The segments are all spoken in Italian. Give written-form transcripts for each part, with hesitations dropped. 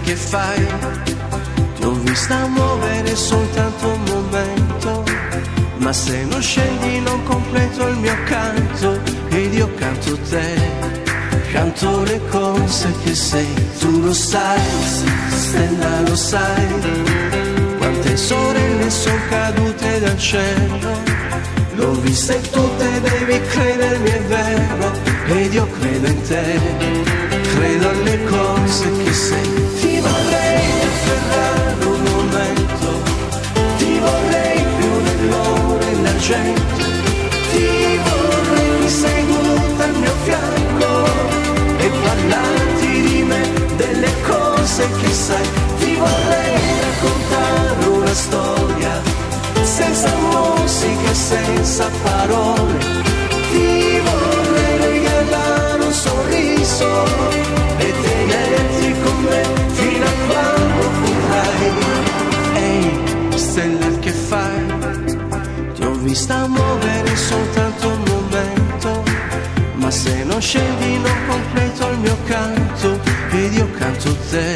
che fai? Ti ho vista muovere soltanto un momento, ma se non scendi non completo il mio canto, ed io canto te, canto le cose che sei. Tu lo sai, stella lo sai, quante sorelle sono cadute dal cielo. L'ho viste tutte, devi credermi, è vero, ed io credo in te, credo alle cose che sei. Ti vorrei afferrare un momento, ti vorrei più dell'oro e l'argento, ti vorrei seduta al mio fianco e parlarti di me, delle cose che sai. Ti vorrei raccontare una storia senza musica e senza parole, ti vorrei regalare un sorriso e tenerti con me fino a quando potrai. Ehi, stella che fai? Ti ho vista muovere soltanto un momento, ma se non scendi non completo il mio canto, ed io canto te,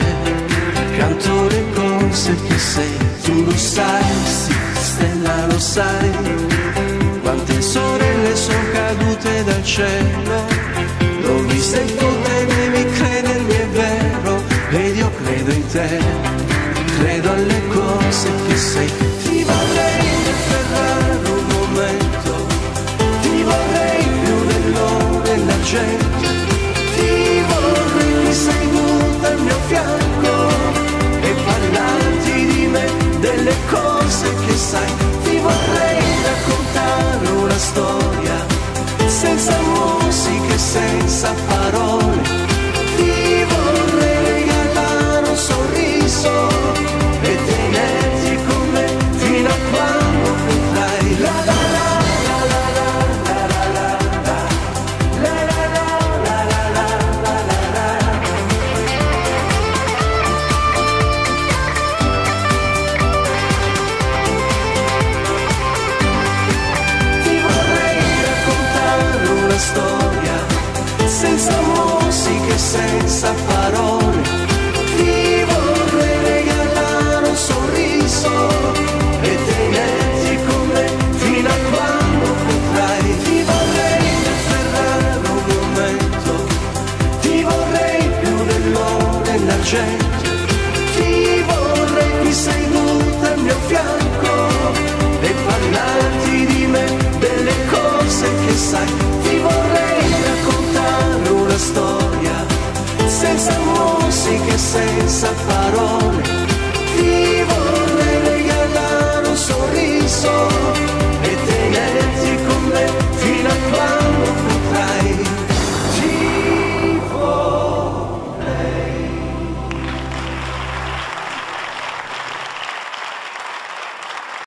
canto le cose che sei. Tu lo sai, sì, stella lo sai, quante sorelle sono cadute dal cielo. L'ho viste tutte, devi credermi, è vero, ed io credo in te, credo alle cose che sei. Ti vorrei afferrare un momento, ti vorrei più dell'oro e l'argento, ti vorrei seduta al mio fianco e parlarti di me, delle cose che sai. Ti vorrei raccontare una storia senza musica e senza parole, ti vorrei regalare un sorriso e tenerti con me fino a quando potrai. La la la la la la la la la la la la la la la. Storia senza musica e senza parole, ti vorrei regalare un sorriso e tenerti con me fino a quando potrai. Ti vorrei afferrare un momento, ti vorrei più dell'oro e l'argento, ti vorrei qui seduta al mio fianco e parlarti di me, delle cose che sai. Ti vorrei raccontare una storia senza musica e senza parole, ti vorrei regalare un sorriso